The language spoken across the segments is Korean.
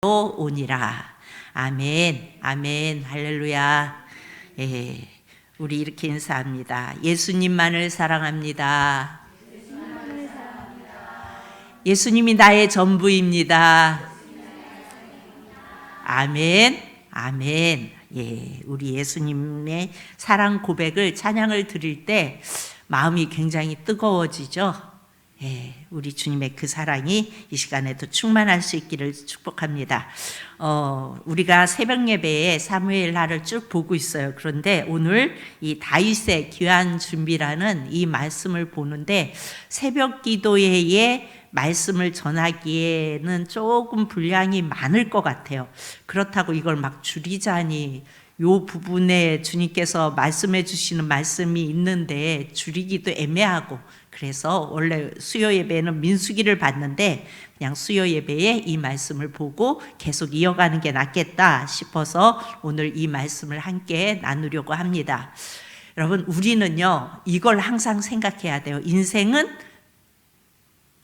오니라. 아멘, 아멘, 할렐루야. 우리 이렇게 인사합니다. 예수님만을 사랑합니다. 예수님이 나의 전부입니다. 아멘, 아멘. 우리 예수님의 사랑 고백을 찬양을 드릴 때 마음이 굉장히 뜨거워지죠. 우리 주님의 그 사랑이 이 시간에도 충만할 수 있기를 축복합니다. 우리가 새벽 예배에 사무엘하를 쭉 보고 있어요. 그런데 오늘 이 다윗의 귀한 준비라는 이 말씀을 보는데 새벽 기도회에 말씀을 전하기에는 조금 분량이 많을 것 같아요. 그렇다고 이걸 막 줄이자니 요 부분에 주님께서 말씀해 주시는 말씀이 있는데 줄이기도 애매하고, 그래서 원래 수요 예배는 민수기를 봤는데 그냥 수요 예배에 이 말씀을 보고 계속 이어가는 게 낫겠다 싶어서 오늘 이 말씀을 함께 나누려고 합니다. 여러분, 우리는요 이걸 항상 생각해야 돼요. 인생은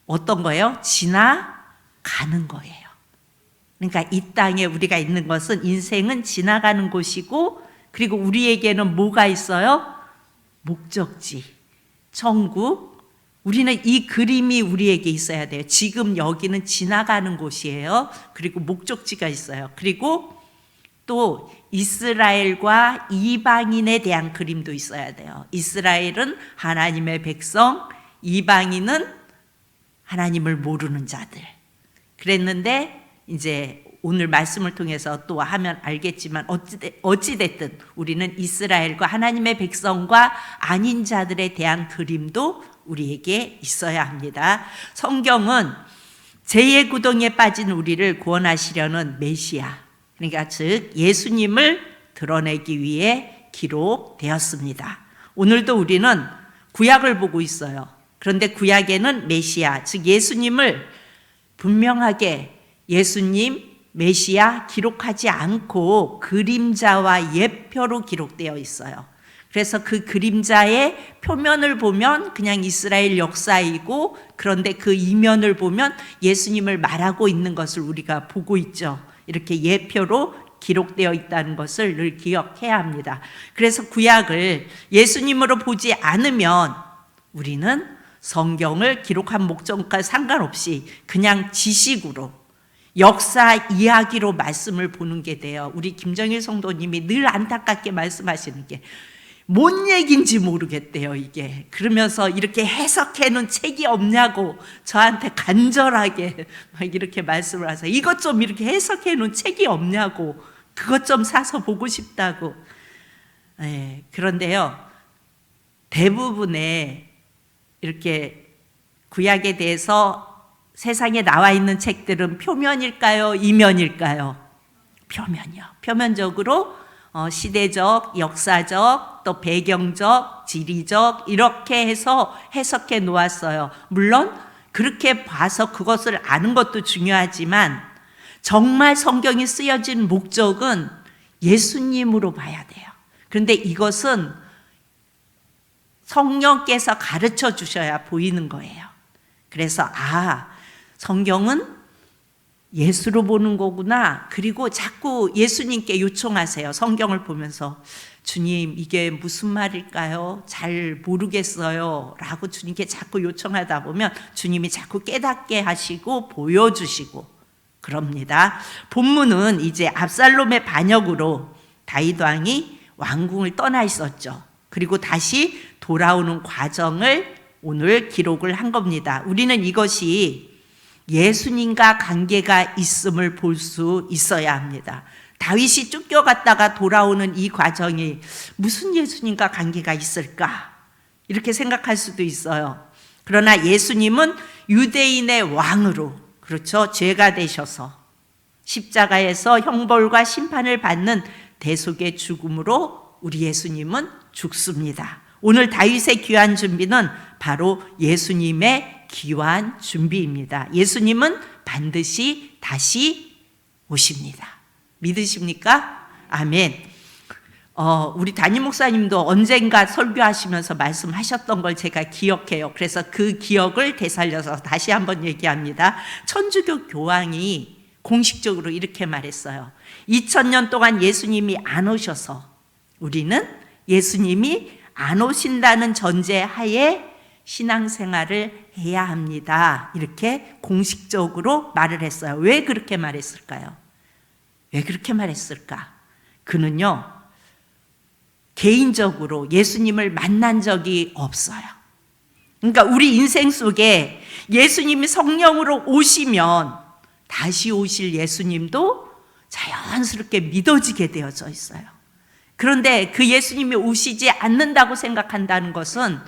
어떤 거예요? 지나가는 거예요. 그러니까 이 땅에 우리가 있는 것은, 인생은 지나가는 곳이고, 그리고 우리에게는 뭐가 있어요? 목적지, 천국. 우리는 이 그림이 우리에게 있어야 돼요. 지금 여기는 지나가는 곳이에요. 그리고 목적지가 있어요. 그리고 또 이스라엘과 이방인에 대한 그림도 있어야 돼요. 이스라엘은 하나님의 백성, 이방인은 하나님을 모르는 자들. 그랬는데 이제 오늘 말씀을 통해서 또 하면 알겠지만 어찌됐든 우리는 이스라엘과 하나님의 백성과 아닌 자들에 대한 그림도 우리에게 있어야 합니다. 성경은 죄의 구덩이에 빠진 우리를 구원하시려는 메시아, 그러니까 즉 예수님을 드러내기 위해 기록되었습니다. 오늘도 우리는 구약을 보고 있어요. 그런데 구약에는 메시아, 즉 예수님을 분명하게 예수님, 메시아 기록하지 않고 그림자와 예표로 기록되어 있어요. 그래서 그 그림자의 표면을 보면 그냥 이스라엘 역사이고, 그런데 그 이면을 보면 예수님을 말하고 있는 것을 우리가 보고 있죠. 이렇게 예표로 기록되어 있다는 것을 늘 기억해야 합니다. 그래서 구약을 예수님으로 보지 않으면 우리는 성경을 기록한 목적과 상관없이 그냥 지식으로, 역사 이야기로 말씀을 보는 게 돼요. 우리 김정일 성도님이 늘 안타깝게 말씀하시는 게 뭔 얘기인지 모르겠대요, 이게. 그러면서 이렇게 해석해 놓은 책이 없냐고 저한테 간절하게 막 이렇게 말씀을 하세요. 이것 좀 이렇게 해석해 놓은 책이 없냐고, 그것 좀 사서 보고 싶다고. 그런데요, 대부분의 이렇게 구약에 대해서 세상에 나와 있는 책들은 표면일까요? 이면일까요? 표면이요. 표면적으로 시대적, 역사적, 또 배경적, 지리적 이렇게 해서 해석해 놓았어요. 물론 그렇게 봐서 그것을 아는 것도 중요하지만 정말 성경이 쓰여진 목적은 예수님으로 봐야 돼요. 그런데 이것은 성령께서 가르쳐 주셔야 보이는 거예요. 그래서 성경은 예수로 보는 거구나. 그리고 자꾸 예수님께 요청하세요. 성경을 보면서 주님, 이게 무슨 말일까요? 잘 모르겠어요 라고 주님께 자꾸 요청하다 보면 주님이 자꾸 깨닫게 하시고 보여주시고 그럽니다. 본문은 이제 압살롬의 반역으로 다윗 왕이 왕궁을 떠나 있었죠. 그리고 다시 돌아오는 과정을 오늘 기록을 한 겁니다. 우리는 이것이 예수님과 관계가 있음을 볼 수 있어야 합니다. 다윗이 쫓겨갔다가 돌아오는 이 과정이 무슨 예수님과 관계가 있을까? 이렇게 생각할 수도 있어요. 그러나 예수님은 유대인의 왕으로, 그렇죠, 죄가 되셔서 십자가에서 형벌과 심판을 받는 대속의 죽음으로 우리 예수님은 죽습니다. 오늘 다윗의 귀한 준비는 바로 예수님의 귀한 준비입니다. 예수님은 반드시 다시 오십니다. 믿으십니까? 아멘. 우리 담임 목사님도 언젠가 설교하시면서 말씀하셨던 걸 제가 기억해요. 그래서 그 기억을 되살려서 다시 한번 얘기합니다. 천주교 교황이 공식적으로 이렇게 말했어요. 2000년 동안 예수님이 안 오셔서 우리는 예수님이 안 오신다는 전제하에 신앙생활을 해야 합니다. 이렇게 공식적으로 말을 했어요. 왜 그렇게 말했을까요? 왜 그렇게 말했을까? 그는요, 개인적으로 예수님을 만난 적이 없어요. 그러니까 우리 인생 속에 예수님이 성령으로 오시면 다시 오실 예수님도 자연스럽게 믿어지게 되어져 있어요. 그런데 그 예수님이 오시지 않는다고 생각한다는 것은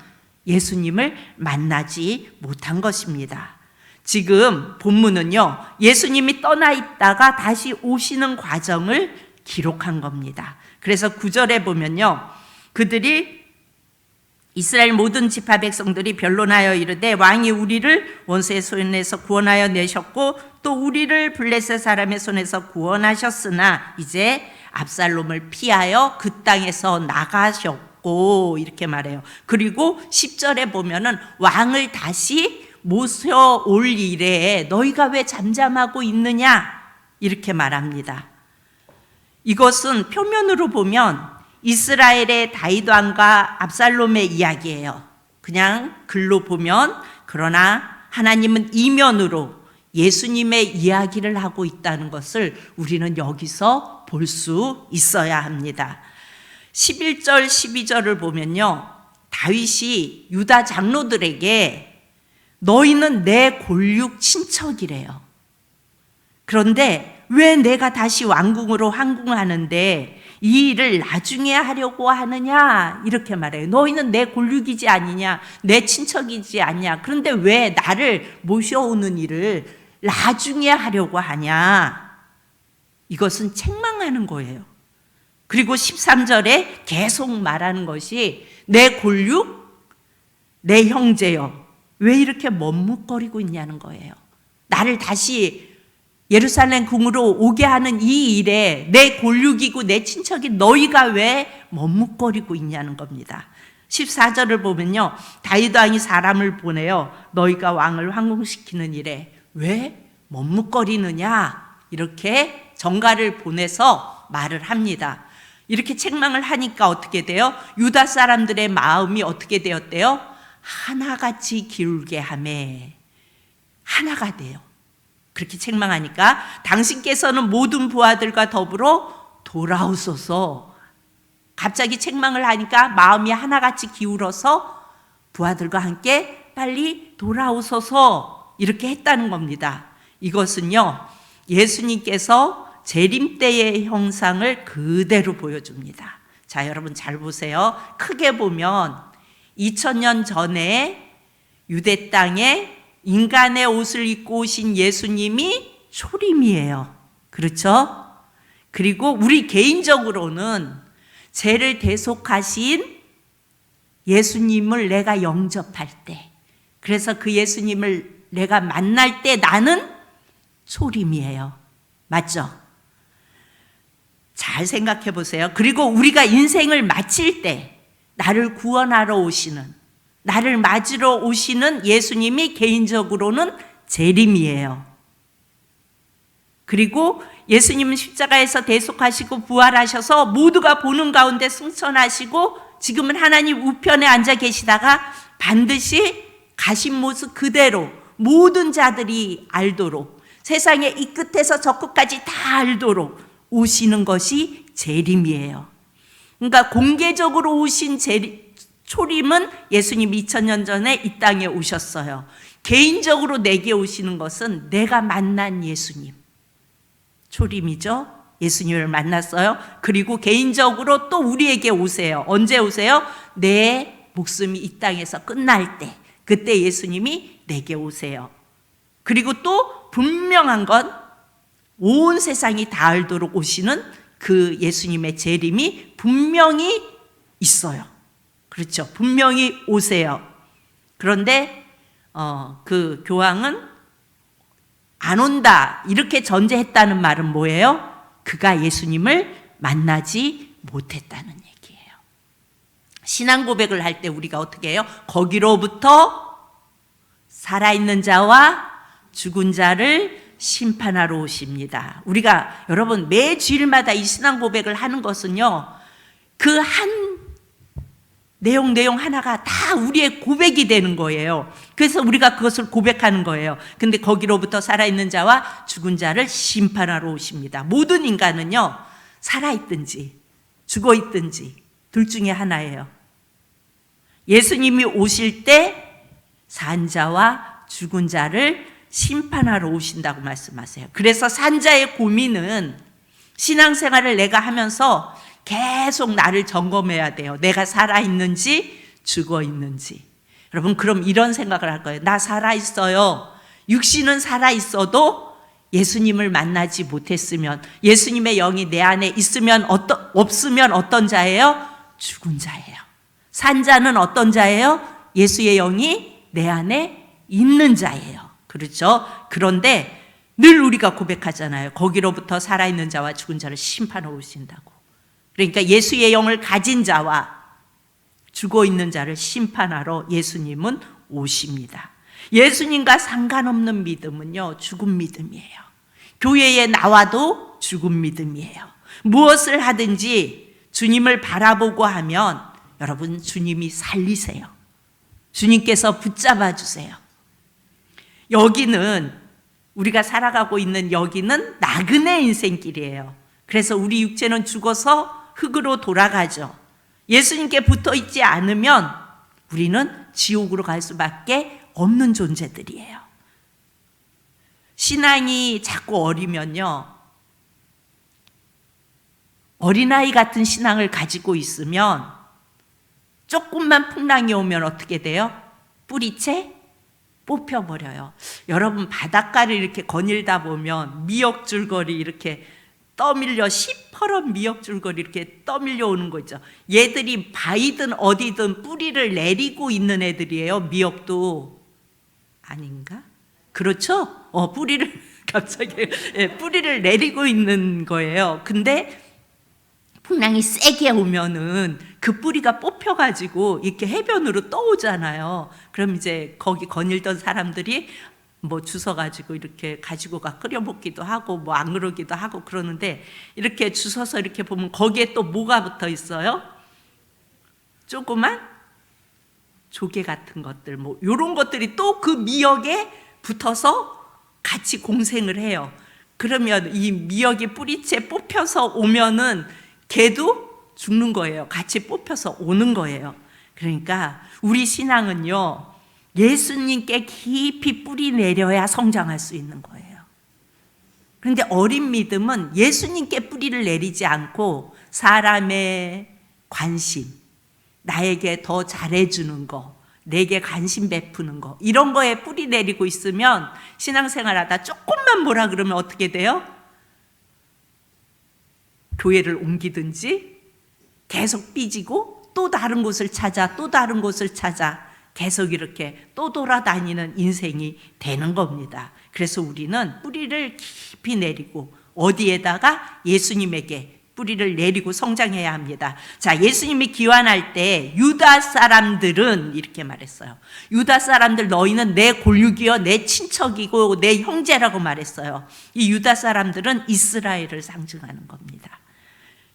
예수님을 만나지 못한 것입니다. 지금 본문은요, 예수님이 떠나 있다가 다시 오시는 과정을 기록한 겁니다. 그래서 9절에 보면요, 그들이 이스라엘 모든 지파 백성들이 변론하여 이르되 왕이 우리를 원수의 손에서 구원하여 내셨고 또 우리를 블레셋 사람의 손에서 구원하셨으나 이제 압살롬을 피하여 그 땅에서 나가셨고 이렇게 말해요. 그리고 10절에 보면은 왕을 다시 모셔올 일에 너희가 왜 잠잠하고 있느냐 이렇게 말합니다. 이것은 표면으로 보면 이스라엘의 다윗 왕과 압살롬의 이야기예요. 그냥 글로 보면. 그러나 하나님은 이면으로 예수님의 이야기를 하고 있다는 것을 우리는 여기서 볼 수 있어야 합니다. 11절 12절을 보면요, 다윗이 유다 장로들에게 너희는 내 골육 친척이래요. 그런데 왜 내가 다시 왕궁으로 항궁하는데 이 일을 나중에 하려고 하느냐 이렇게 말해요. 너희는 내 골육이지 아니냐, 내 친척이지 않냐, 그런데 왜 나를 모셔오는 일을 나중에 하려고 하냐. 이것은 책망하는 거예요. 그리고 13절에 계속 말하는 것이 내 골육, 내 형제여 왜 이렇게 머뭇거리고 있냐는 거예요. 나를 다시 예루살렘 궁으로 오게 하는 이 일에 내 골육이고 내 친척이 너희가 왜 머뭇거리고 있냐는 겁니다. 14절을 보면요, 다윗 왕이 사람을 보내요. 너희가 왕을 황궁시키는 일에 왜 머뭇거리느냐 이렇게 전가를 보내서 말을 합니다. 이렇게 책망을 하니까 어떻게 돼요? 유다 사람들의 마음이 어떻게 되었대요? 하나같이 기울게 하매 하나가 돼요. 그렇게 책망하니까 당신께서는 모든 부하들과 더불어 돌아오소서. 갑자기 책망을 하니까 마음이 하나같이 기울어서 부하들과 함께 빨리 돌아오소서 이렇게 했다는 겁니다. 이것은요, 예수님께서 재림 때의 형상을 그대로 보여줍니다. 자, 여러분 잘 보세요. 크게 보면 2000년 전에 유대 땅에 인간의 옷을 입고 오신 예수님이 초림이에요. 그렇죠? 그리고 우리 개인적으로는 죄를 대속하신 예수님을 내가 영접할 때, 그래서 그 예수님을 내가 만날 때 나는 초림이에요. 맞죠? 잘 생각해 보세요. 그리고 우리가 인생을 마칠 때 나를 구원하러 오시는, 나를 맞으러 오시는 예수님이 개인적으로는 재림이에요. 그리고 예수님은 십자가에서 대속하시고 부활하셔서 모두가 보는 가운데 승천하시고 지금은 하나님 우편에 앉아 계시다가 반드시 가신 모습 그대로 모든 자들이 알도록, 세상의 이 끝에서 저 끝까지 다 알도록 오시는 것이 재림이에요. 그러니까 공개적으로 오신 초림은 예수님 2000년 전에 이 땅에 오셨어요. 개인적으로 내게 오시는 것은 내가 만난 예수님, 초림이죠. 예수님을 만났어요. 그리고 개인적으로 또 우리에게 오세요. 언제 오세요? 내 목숨이 이 땅에서 끝날 때, 그때 예수님이 내게 오세요. 그리고 또 분명한 건 온 세상이 다 알도록 오시는 그 예수님의 재림이 분명히 있어요. 그렇죠. 분명히 오세요. 그런데 그 교황은 안 온다 이렇게 전제했다는 말은 뭐예요? 그가 예수님을 만나지 못했다는 얘기예요. 신앙 고백을 할 때 우리가 어떻게 해요? 거기로부터 살아있는 자와 죽은 자를 심판하러 오십니다. 우리가 여러분 매 주일마다 이 신앙 고백을 하는 것은요, 그 한 내용 하나가 다 우리의 고백이 되는 거예요. 그래서 우리가 그것을 고백하는 거예요. 근데 거기로부터 살아있는 자와 죽은 자를 심판하러 오십니다. 모든 인간은요, 살아있든지 죽어있든지 둘 중에 하나예요. 예수님이 오실 때 산 자와 죽은 자를 심판하러 오신다고 말씀하세요. 그래서 산자의 고민은 신앙생활을 내가 하면서 계속 나를 점검해야 돼요. 내가 살아있는지 죽어있는지. 여러분, 그럼 이런 생각을 할 거예요. 나 살아있어요. 육신은 살아있어도 예수님을 만나지 못했으면, 예수님의 영이 내 안에 없으면 어떤 자예요? 죽은 자예요. 산자는 어떤 자예요? 예수의 영이 내 안에 있는 자예요. 그렇죠? 그런데 늘 우리가 고백하잖아요. 거기로부터 살아있는 자와 죽은 자를 심판하러 오신다고. 그러니까 예수의 영을 가진 자와 죽어있는 자를 심판하러 예수님은 오십니다. 예수님과 상관없는 믿음은요, 죽은 믿음이에요. 교회에 나와도 죽은 믿음이에요. 무엇을 하든지 주님을 바라보고 하면 여러분, 주님이 살리세요. 주님께서 붙잡아 주세요. 여기는, 우리가 살아가고 있는 여기는 나그네 인생길이에요. 그래서 우리 육체는 죽어서 흙으로 돌아가죠. 예수님께 붙어 있지 않으면 우리는 지옥으로 갈 수밖에 없는 존재들이에요. 신앙이 자꾸 어리면요, 어린아이 같은 신앙을 가지고 있으면 조금만 풍랑이 오면 어떻게 돼요? 뿌리채 뽑혀버려요. 여러분, 바닷가를 이렇게 거닐다 보면 미역줄거리 이렇게 떠밀려, 시퍼런 미역줄거리 이렇게 떠밀려 오는 거 있죠. 얘들이 바위든 어디든 뿌리를 내리고 있는 애들이에요. 미역도 아닌가? 그렇죠? 뿌리를 갑자기 뿌리를 내리고 있는 거예요. 근데 풍랑이 세게 오면은 그 뿌리가 뽑혀가지고 이렇게 해변으로 떠오잖아요. 그럼 이제 거기 거닐던 사람들이 뭐 주워가지고 이렇게 가지고 끓여 먹기도 하고 뭐 안 그러기도 하고 그러는데, 이렇게 주워서 이렇게 보면 거기에 또 뭐가 붙어 있어요? 조그만 조개 같은 것들, 뭐 이런 것들이 또 그 미역에 붙어서 같이 공생을 해요. 그러면 이 미역이 뿌리채 뽑혀서 오면은 걔도 죽는 거예요. 같이 뽑혀서 오는 거예요. 그러니까 우리 신앙은요, 예수님께 깊이 뿌리 내려야 성장할 수 있는 거예요. 그런데 어린 믿음은 예수님께 뿌리를 내리지 않고 사람의 관심, 나에게 더 잘해주는 거, 내게 관심 베푸는 거, 이런 거에 뿌리 내리고 있으면 신앙생활하다 조금만 뭐라 그러면 어떻게 돼요? 교회를 옮기든지 계속 삐지고 또 다른 곳을 찾아, 또 다른 곳을 찾아 계속 이렇게 또 돌아다니는 인생이 되는 겁니다. 그래서 우리는 뿌리를 깊이 내리고 어디에다가? 예수님에게 뿌리를 내리고 성장해야 합니다. 자, 예수님이 귀환할 때 유다 사람들은 이렇게 말했어요. 유다 사람들, 너희는 내 골육이요, 내 친척이고 내 형제라고 말했어요. 이 유다 사람들은 이스라엘을 상징하는 겁니다.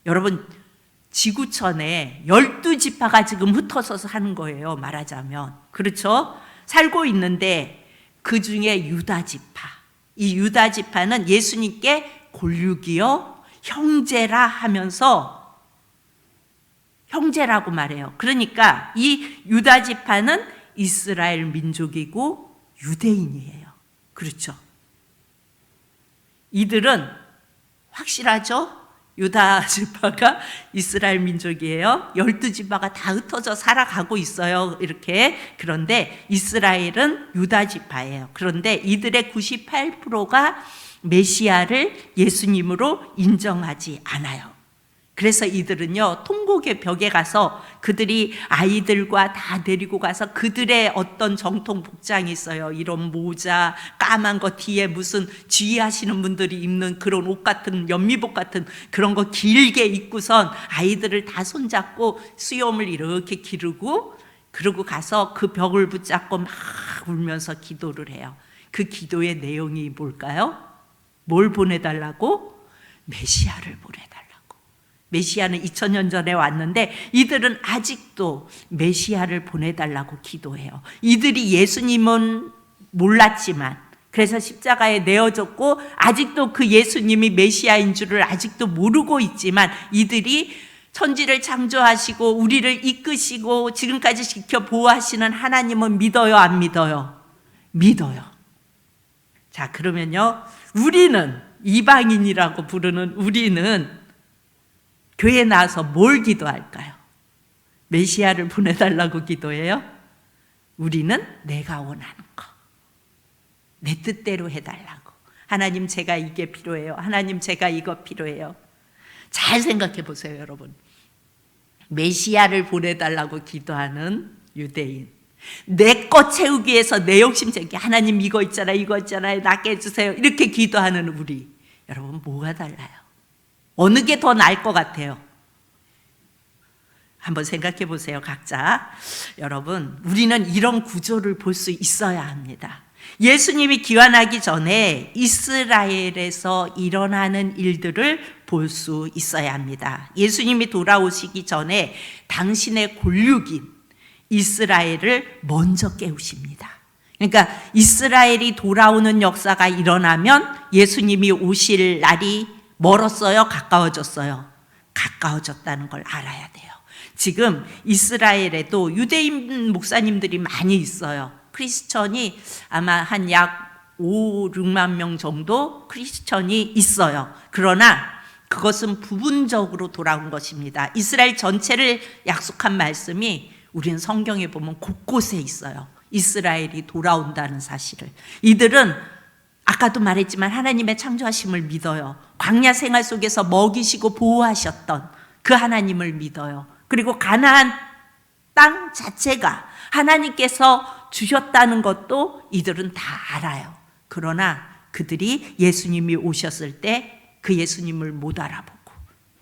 여러분, 지구촌에 12지파가 지금 흩어져서 사는 거예요, 말하자면. 그렇죠? 살고 있는데 그 중에 유다지파, 이 유다지파는 예수님께 골육이요, 형제라 하면서 형제라고 말해요. 그러니까 이 유다지파는 이스라엘 민족이고 유대인이에요. 그렇죠? 이들은 확실하죠? 유다 지파가 이스라엘 민족이에요. 12지파가 다 흩어져 살아가고 있어요, 이렇게. 그런데 이스라엘은 유다 지파예요. 그런데 이들의 98%가 메시아를 예수님으로 인정하지 않아요. 그래서 이들은요, 통곡의 벽에 가서 그들이 아이들과 다 데리고 가서 그들의 어떤 정통 복장이 있어요. 이런 모자, 까만 거 뒤에 무슨 지휘하시는 분들이 입는 그런 옷 같은, 연미복 같은 그런 거 길게 입고선 아이들을 다 손잡고 수염을 이렇게 기르고, 그러고 가서 그 벽을 붙잡고 막 울면서 기도를 해요. 그 기도의 내용이 뭘까요? 뭘 보내달라고? 메시아를 보내달라고. 메시아는 2000년 전에 왔는데 이들은 아직도 메시아를 보내달라고 기도해요. 이들이 예수님은 몰랐지만, 그래서 십자가에 내어졌고 아직도 그 예수님이 메시아인 줄을 아직도 모르고 있지만, 이들이 천지를 창조하시고 우리를 이끄시고 지금까지 지켜 보호하시는 하나님은 믿어요, 안 믿어요? 믿어요. 자, 그러면요, 우리는, 이방인이라고 부르는 우리는 교회에 나와서 뭘 기도할까요? 메시아를 보내달라고 기도해요? 우리는 내가 원하는 거, 내 뜻대로 해달라고. 하나님, 제가 이게 필요해요. 하나님, 제가 이거 필요해요. 잘 생각해 보세요, 여러분. 메시아를 보내달라고 기도하는 유대인, 내 것 채우기 위해서 내 욕심 채우기, 하나님 이거 있잖아요, 이거 있잖아요, 낫게 해주세요, 이렇게 기도하는 우리, 여러분 뭐가 달라요? 어느 게 더 나을 것 같아요? 한번 생각해 보세요, 각자. 여러분, 우리는 이런 구조를 볼 수 있어야 합니다. 예수님이 귀환하기 전에 이스라엘에서 일어나는 일들을 볼 수 있어야 합니다. 예수님이 돌아오시기 전에 당신의 골육인 이스라엘을 먼저 깨우십니다. 그러니까 이스라엘이 돌아오는 역사가 일어나면 예수님이 오실 날이 멀었어요? 가까워졌어요? 가까워졌다는 걸 알아야 돼요. 지금 이스라엘에도 유대인 목사님들이 많이 있어요. 크리스천이 아마 한 약 5, 6만 명 정도 크리스천이 있어요. 그러나 그것은 부분적으로 돌아온 것입니다. 이스라엘 전체를 약속한 말씀이 우리는 성경에 보면 곳곳에 있어요. 이스라엘이 돌아온다는 사실을. 이들은 아까도 말했지만 하나님의 창조하심을 믿어요. 광야 생활 속에서 먹이시고 보호하셨던 그 하나님을 믿어요. 그리고 가나안 땅 자체가 하나님께서 주셨다는 것도 이들은 다 알아요. 그러나 그들이 예수님이 오셨을 때 그 예수님을 못 알아보고,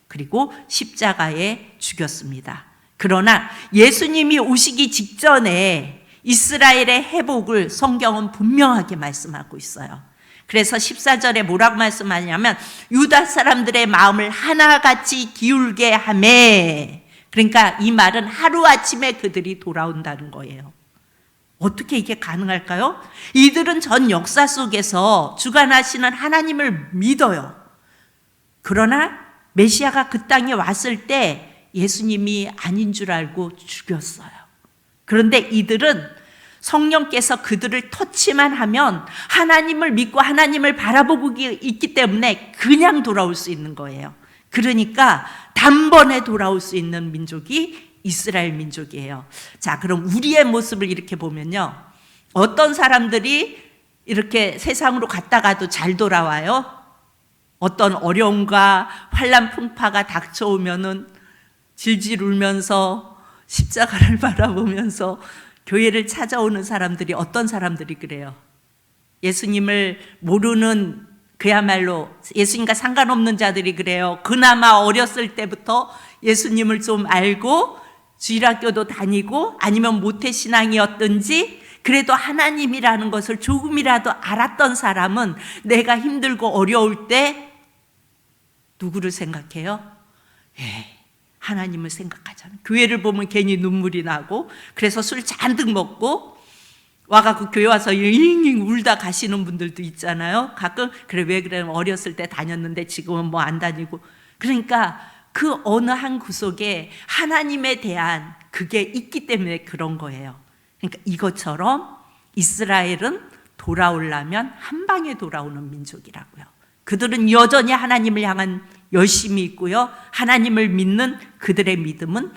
그리고 십자가에 죽였습니다. 그러나 예수님이 오시기 직전에 이스라엘의 회복을 성경은 분명하게 말씀하고 있어요. 그래서 14절에 뭐라고 말씀하냐면 유다 사람들의 마음을 하나같이 기울게 하매, 그러니까 이 말은 하루아침에 그들이 돌아온다는 거예요. 어떻게 이게 가능할까요? 이들은 전 역사 속에서 주관하시는 하나님을 믿어요. 그러나 메시아가 그 땅에 왔을 때 예수님이 아닌 줄 알고 죽였어요. 그런데 이들은 성령께서 그들을 터치만 하면 하나님을 믿고 하나님을 바라보고 있기 때문에 그냥 돌아올 수 있는 거예요. 그러니까 단번에 돌아올 수 있는 민족이 이스라엘 민족이에요. 자, 그럼 우리의 모습을 이렇게 보면요, 어떤 사람들이 이렇게 세상으로 갔다가도 잘 돌아와요? 어떤 어려움과 환난 풍파가 닥쳐오면은 질질 울면서 십자가를 바라보면서 교회를 찾아오는 사람들이, 어떤 사람들이 그래요? 예수님을 모르는, 그야말로 예수님과 상관없는 자들이 그래요. 그나마 어렸을 때부터 예수님을 좀 알고 주일학교도 다니고 아니면 모태신앙이었든지 그래도 하나님이라는 것을 조금이라도 알았던 사람은 내가 힘들고 어려울 때 누구를 생각해요? 하나님을 생각하잖아요. 교회를 보면 괜히 눈물이 나고, 그래서 술 잔뜩 먹고 와갖고 교회 와서 잉잉 울다 가시는 분들도 있잖아요. 가끔. 그래, 왜 그래? 어렸을 때 다녔는데 지금은 뭐 안 다니고. 그러니까 그 어느 한 구석에 하나님에 대한 그게 있기 때문에 그런 거예요. 그러니까 이것처럼 이스라엘은 돌아오려면 한 방에 돌아오는 민족이라고요. 그들은 여전히 하나님을 향한 열심이 있고요, 하나님을 믿는 그들의 믿음은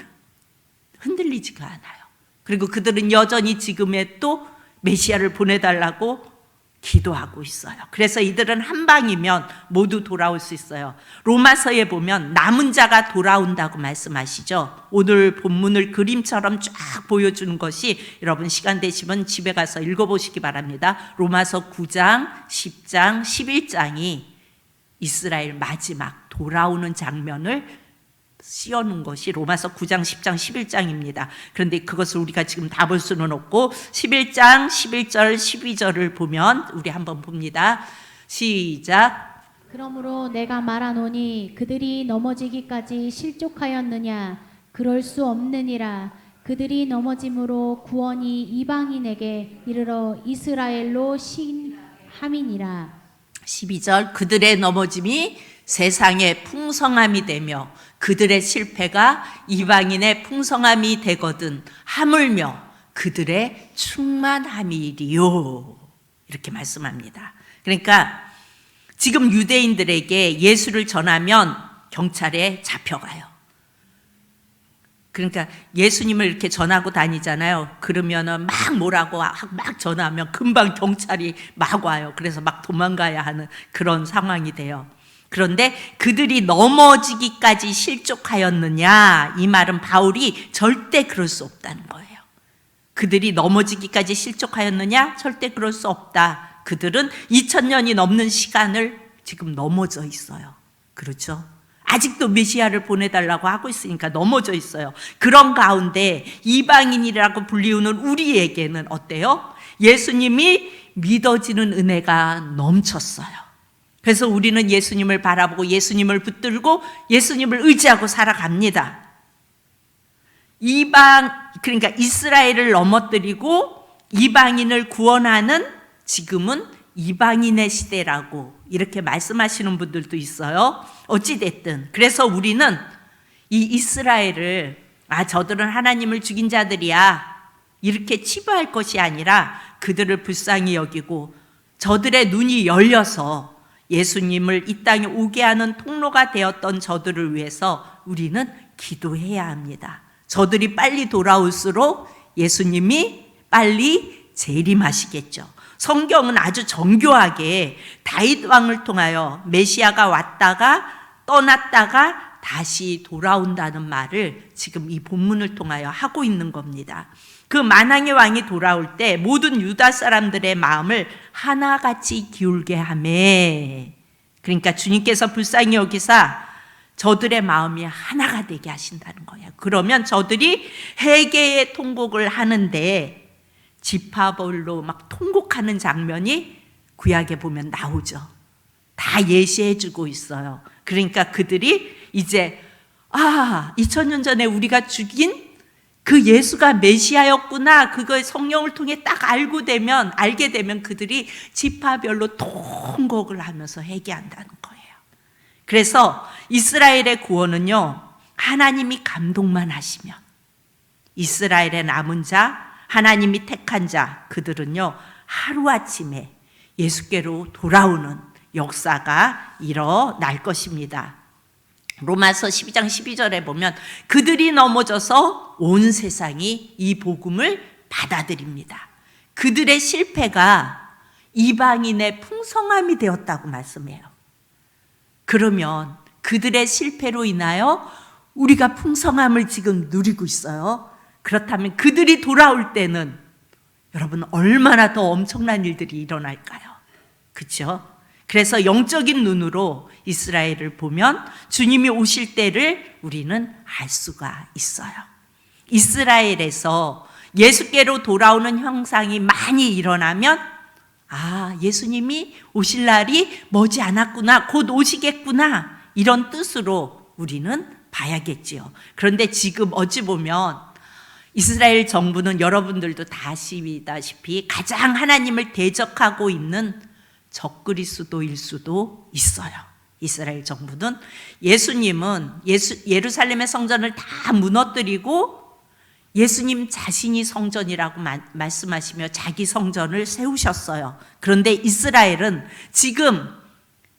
흔들리지가 않아요. 그리고 그들은 여전히 지금에 또 메시아를 보내달라고 기도하고 있어요. 그래서 이들은 한 방이면 모두 돌아올 수 있어요. 로마서에 보면 남은 자가 돌아온다고 말씀하시죠. 오늘 본문을 그림처럼 쫙 보여주는 것이, 여러분 시간 되시면 집에 가서 읽어보시기 바랍니다. 로마서 9장, 10장, 11장이 이스라엘 마지막 돌아오는 장면을 씌워놓은 것이 로마서 9장, 10장, 11장입니다. 그런데 그것을 우리가 지금 다 볼 수는 없고 11장, 11절, 12절을 보면 우리 한번 봅니다. 시작. 그러므로 내가 말하노니 그들이 넘어지기까지 실족하였느냐? 그럴 수 없느니라. 그들이 넘어짐으로 구원이 이방인에게 이르러 이스라엘로 함이니라. 12절 그들의 넘어짐이 세상의 풍성함이 되며 그들의 실패가 이방인의 풍성함이 되거든 하물며 그들의 충만함이리요. 이렇게 말씀합니다. 그러니까 지금 유대인들에게 예수를 전하면 경찰에 잡혀가요. 그러니까 예수님을 이렇게 전하고 다니잖아요. 그러면은 막 뭐라고 막 전하면 금방 경찰이 막 와요. 그래서 막 도망가야 하는 그런 상황이 돼요. 그런데 그들이 넘어지기까지 실족하였느냐? 이 말은 바울이 절대 그럴 수 없다는 거예요. 그들이 넘어지기까지 실족하였느냐? 절대 그럴 수 없다. 그들은 2000년이 넘는 시간을 지금 넘어져 있어요. 그렇죠? 아직도 메시아를 보내달라고 하고 있으니까 넘어져 있어요. 그런 가운데 이방인이라고 불리우는 우리에게는 어때요? 예수님이 믿어지는 은혜가 넘쳤어요. 그래서 우리는 예수님을 바라보고 예수님을 붙들고 예수님을 의지하고 살아갑니다. 그러니까 이스라엘을 넘어뜨리고 이방인을 구원하는 지금은 이방인의 시대라고 이렇게 말씀하시는 분들도 있어요. 어찌됐든 그래서 우리는 이 이스라엘을 저들은 하나님을 죽인 자들이야 이렇게 치부할 것이 아니라 그들을 불쌍히 여기고 저들의 눈이 열려서 예수님을 이 땅에 오게 하는 통로가 되었던 저들을 위해서 우리는 기도해야 합니다. 저들이 빨리 돌아올수록 예수님이 빨리 재림하시겠죠. 성경은 아주 정교하게 다윗 왕을 통하여 메시아가 왔다가 떠났다가 다시 돌아온다는 말을 지금 이 본문을 통하여 하고 있는 겁니다. 그 만왕의 왕이 돌아올 때 모든 유다 사람들의 마음을 하나같이 기울게 하매, 그러니까 주님께서 불쌍히 여기사 저들의 마음이 하나가 되게 하신다는 거예요. 그러면 저들이 회개의 통곡을 하는데 지파별로 막 통곡하는 장면이 구약에 보면 나오죠. 다 예시해 주고 있어요. 그러니까 그들이 이제 2000년 전에 우리가 죽인 그 예수가 메시아였구나, 그걸 성령을 통해 딱 알게 되면 그들이 지파별로 통곡을 하면서 회개한다는 거예요. 그래서 이스라엘의 구원은요, 하나님이 감동만 하시면, 이스라엘의 남은 자, 하나님이 택한 자, 그들은요 하루아침에 예수께로 돌아오는 역사가 일어날 것입니다. 로마서 12장 12절에 보면 그들이 넘어져서 온 세상이 이 복음을 받아들입니다. 그들의 실패가 이방인의 풍성함이 되었다고 말씀해요. 그러면 그들의 실패로 인하여 우리가 풍성함을 지금 누리고 있어요. 그렇다면 그들이 돌아올 때는 여러분 얼마나 더 엄청난 일들이 일어날까요? 그렇죠? 그래서 영적인 눈으로 이스라엘을 보면 주님이 오실 때를 우리는 알 수가 있어요. 이스라엘에서 예수께로 돌아오는 형상이 많이 일어나면 예수님이 오실 날이 머지 않았구나, 곧 오시겠구나, 이런 뜻으로 우리는 봐야겠지요. 그런데 지금 어찌 보면 이스라엘 정부는 여러분들도 다 아시다시피 가장 하나님을 대적하고 있는 적그리스도일 수도 있어요. 이스라엘 정부는 예수님은 예루살렘의 성전을 다 무너뜨리고 예수님 자신이 성전이라고 말씀하시며 자기 성전을 세우셨어요. 그런데 이스라엘은 지금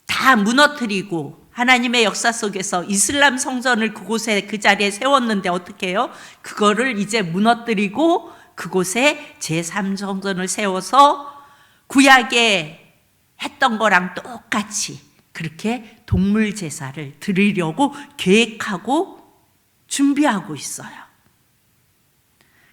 다 무너뜨리고 하나님의 역사 속에서 이슬람 성전을 그곳에 그 자리에 세웠는데 어떻게 해요? 그거를 이제 무너뜨리고 그곳에 제3성전을 세워서 구약에 했던 거랑 똑같이 그렇게 동물 제사를 드리려고 계획하고 준비하고 있어요.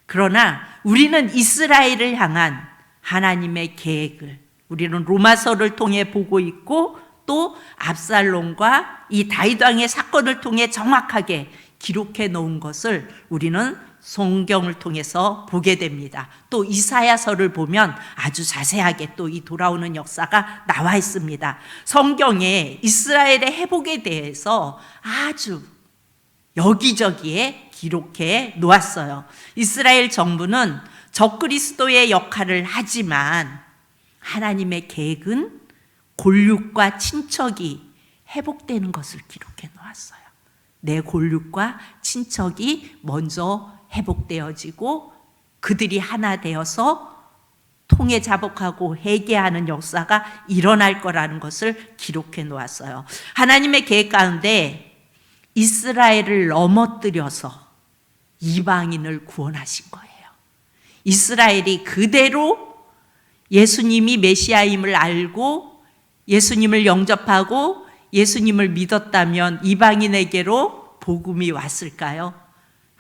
그러나 우리는 이스라엘을 향한 하나님의 계획을 우리는 로마서를 통해 보고 있고 또 압살롬과 이 다윗 왕의 사건을 통해 정확하게 기록해 놓은 것을 우리는 성경을 통해서 보게 됩니다. 또 이사야서를 보면 아주 자세하게 또 이 돌아오는 역사가 나와 있습니다. 성경에 이스라엘의 회복에 대해서 아주 여기저기에 기록해 놓았어요. 이스라엘 정부는 적그리스도의 역할을 하지만 하나님의 계획은 골육과 친척이 회복되는 것을 기록해 놓았어요. 내 골육과 친척이 먼저 회복되어지고 그들이 하나 되어서 통해 자복하고 회개하는 역사가 일어날 거라는 것을 기록해 놓았어요. 하나님의 계획 가운데 이스라엘을 넘어뜨려서 이방인을 구원하신 거예요. 이스라엘이 그대로 예수님이 메시아임을 알고 예수님을 영접하고 예수님을 믿었다면 이방인에게로 복음이 왔을까요?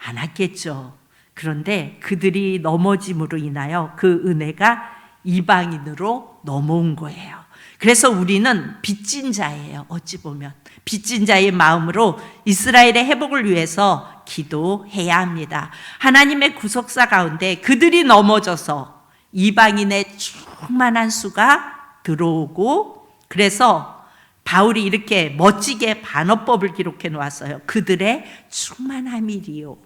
안 왔겠죠. 그런데 그들이 넘어짐으로 인하여 그 은혜가 이방인으로 넘어온 거예요. 그래서 우리는 빚진 자예요. 어찌 보면 빚진 자의 마음으로 이스라엘의 회복을 위해서 기도해야 합니다. 하나님의 구속사 가운데 그들이 넘어져서 이방인의 충만한 수가 들어오고, 그래서 바울이 이렇게 멋지게 반어법을 기록해 놓았어요. 그들의 충만함이리요.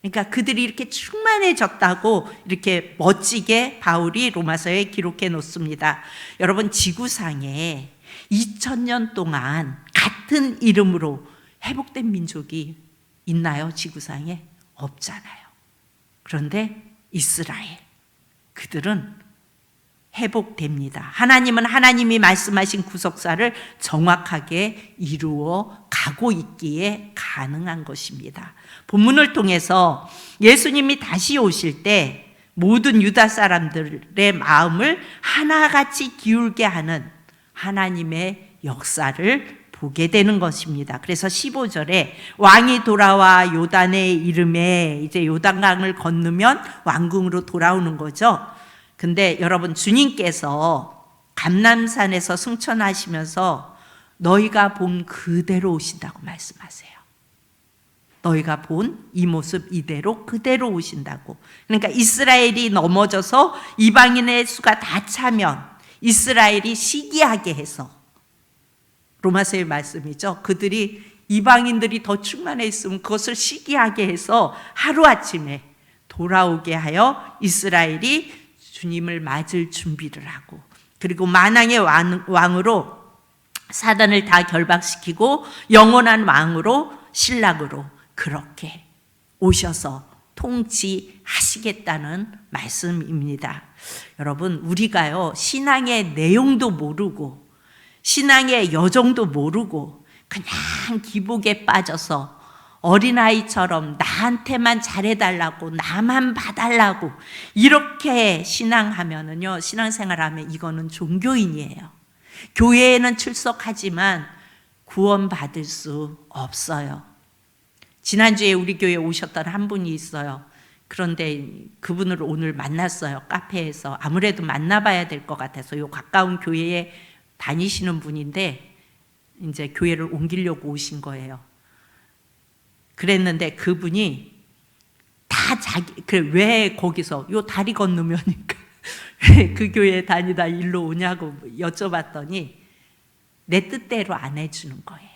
그러니까 그들이 이렇게 충만해졌다고 이렇게 멋지게 바울이 로마서에 기록해 놓습니다. 여러분, 지구상에 2000년 동안 같은 이름으로 회복된 민족이 있나요? 지구상에? 없잖아요. 그런데 이스라엘, 그들은 회복됩니다. 하나님은 하나님이 말씀하신 구속사를 정확하게 이루어 가고 있기에 가능한 것입니다. 본문을 통해서 예수님이 다시 오실 때 모든 유다 사람들의 마음을 하나같이 기울게 하는 하나님의 역사를 보게 되는 것입니다. 그래서 15절에 왕이 돌아와 요단의 이름에, 이제 요단강을 건너면 왕궁으로 돌아오는 거죠. 근데 여러분, 주님께서 감람산에서 승천하시면서 너희가 본 그대로 오신다고 말씀하세요. 너희가 본 이 모습 이대로 그대로 오신다고. 그러니까 이스라엘이 넘어져서 이방인의 수가 다 차면 이스라엘이 시기하게 해서, 로마서의 말씀이죠. 그들이 이방인들이 더 충만해 있으면 그것을 시기하게 해서 하루아침에 돌아오게 하여 이스라엘이 주님을 맞을 준비를 하고, 그리고 만왕의 왕으로 사단을 다 결박시키고 영원한 왕으로, 신랑으로 그렇게 오셔서 통치하시겠다는 말씀입니다. 여러분, 우리가요, 신앙의 내용도 모르고 신앙의 여정도 모르고 그냥 기복에 빠져서 어린아이처럼 나한테만 잘해달라고, 나만 봐달라고 이렇게 신앙하면은요, 신앙생활하면 이거는 종교인이에요. 교회에는 출석하지만 구원받을 수 없어요. 지난주에 우리 교회에 오셨던 한 분이 있어요. 그런데 그분을 오늘 만났어요. 카페에서. 아무래도 만나봐야 될 것 같아서, 요 가까운 교회에 다니시는 분인데 이제 교회를 옮기려고 오신 거예요. 그랬는데 그분이 다 왜 거기서 요 다리 건너면니까 왜 그 교회에 다니다 일로 오냐고 여쭤봤더니 내 뜻대로 안 해주는 거예요.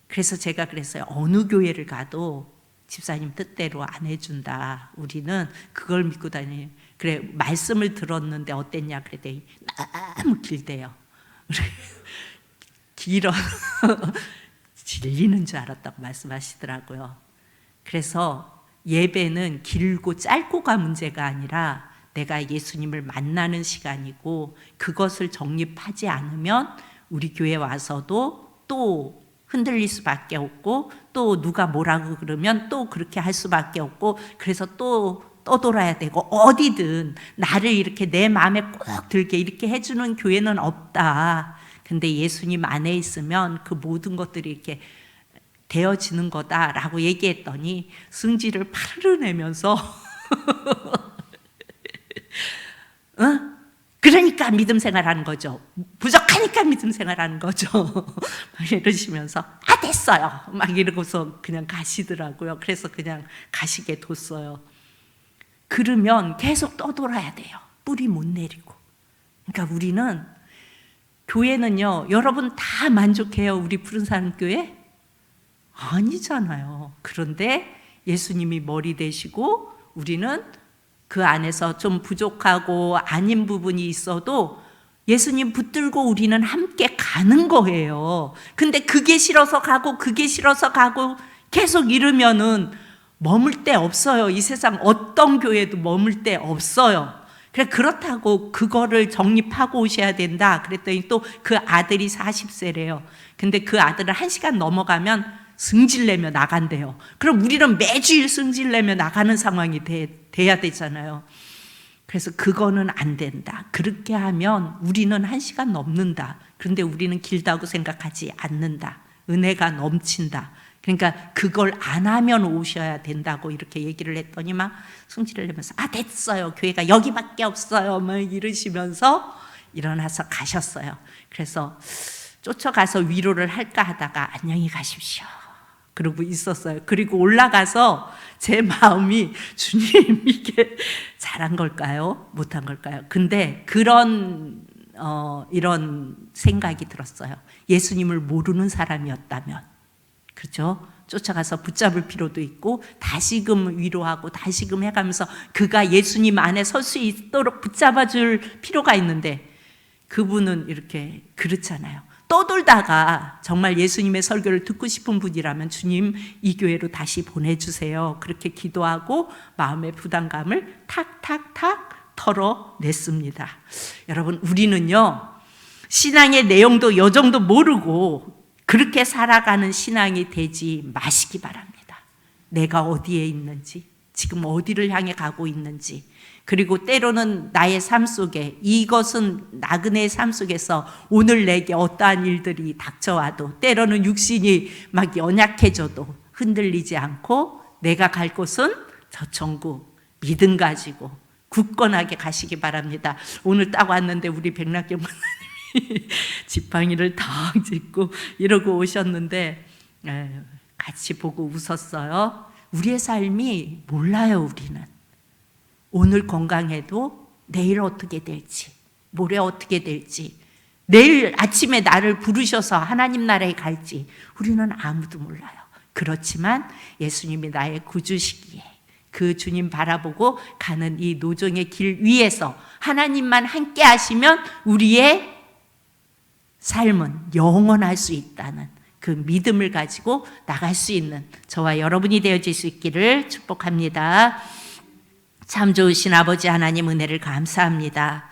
그래서 제가 그랬어요. 어느 교회를 가도 집사님 뜻대로 안 해준다. 우리는 그걸 믿고 다녀요. 그래, 말씀을 들었는데 어땠냐 그랬더니 너무 길대요. 길어. 질리는 줄 알았다고 말씀하시더라고요. 그래서 예배는 길고 짧고가 문제가 아니라 내가 예수님을 만나는 시간이고, 그것을 정립하지 않으면 우리 교회 와서도 또 흔들릴 수밖에 없고, 또 누가 뭐라고 그러면 또 그렇게 할 수밖에 없고, 그래서 또 떠돌아야 되고, 어디든 나를 이렇게 내 마음에 꼭 들게 이렇게 해주는 교회는 없다. 근데 예수님 안에 있으면 그 모든 것들이 이렇게 되어지는 거다라고 얘기했더니 승질을 파르르 내면서 그러니까 믿음 생활하는 거죠. 부족하니까 믿음 생활하는 거죠. 막 이러시면서 됐어요. 막 이러고서 그냥 가시더라고요. 그래서 그냥 가시게 뒀어요. 그러면 계속 떠돌아야 돼요. 뿌리 못 내리고. 그러니까 우리는 교회는요, 여러분 다 만족해요? 우리 푸른산 교회? 아니잖아요. 그런데 예수님이 머리 되시고 우리는 그 안에서 좀 부족하고 아닌 부분이 있어도 예수님 붙들고 우리는 함께 가는 거예요. 근데 그게 싫어서 가고 그게 싫어서 가고 계속 이러면은 머물 데 없어요. 이 세상 어떤 교회도 머물 데 없어요. 그래, 그렇다고 그거를 정립하고 오셔야 된다 그랬더니 또 그 아들이 40세래요. 근데 그 아들은 1시간 넘어가면 승질내며 나간대요. 그럼 우리는 매주일 승질내며 나가는 상황이 돼야 되잖아요. 그래서 그거는 안 된다. 그렇게 하면 우리는 1시간 넘는다. 그런데 우리는 길다고 생각하지 않는다. 은혜가 넘친다. 그러니까 그걸 안 하면 오셔야 된다고 이렇게 얘기를 했더니 막 승질을 내면서 됐어요. 교회가 여기밖에 없어요. 막 이러시면서 일어나서 가셨어요. 그래서 쫓아가서 위로를 할까 하다가 안녕히 가십시오. 그러고 있었어요. 그리고 올라가서 제 마음이 주님 이게 잘한 걸까요? 못한 걸까요? 근데 그런 이런 생각이 들었어요. 예수님을 모르는 사람이었다면, 그렇죠? 쫓아가서 붙잡을 필요도 있고 다시금 위로하고 다시금 해가면서 그가 예수님 안에 설 수 있도록 붙잡아 줄 필요가 있는데 그분은 이렇게 그렇잖아요. 떠돌다가 정말 예수님의 설교를 듣고 싶은 분이라면 주님 이 교회로 다시 보내주세요. 그렇게 기도하고 마음의 부담감을 탁탁탁 털어냈습니다. 여러분, 우리는요 신앙의 내용도 여정도 모르고 그렇게 살아가는 신앙이 되지 마시기 바랍니다. 내가 어디에 있는지, 지금 어디를 향해 가고 있는지, 그리고 때로는 나의 삶 속에, 이것은 나그네의 삶 속에서 오늘 내게 어떠한 일들이 닥쳐와도 때로는 육신이 막 연약해져도 흔들리지 않고 내가 갈 곳은 저 천국, 믿음 가지고 굳건하게 가시기 바랍니다. 오늘 딱 왔는데 우리 백락경 목사님이 지팡이를 탁 짚고 이러고 오셨는데 같이 보고 웃었어요. 우리의 삶이 몰라요. 우리는 오늘 건강해도 내일 어떻게 될지, 모레 어떻게 될지, 내일 아침에 나를 부르셔서 하나님 나라에 갈지 우리는 아무도 몰라요. 그렇지만 예수님이 나의 구주시기에 그 주님 바라보고 가는 이 노정의 길 위에서 하나님만 함께 하시면 우리의 삶은 영원할 수 있다는 그 믿음을 가지고 나갈 수 있는 저와 여러분이 되어질 수 있기를 축복합니다. 참 좋으신 아버지 하나님, 은혜를 감사합니다.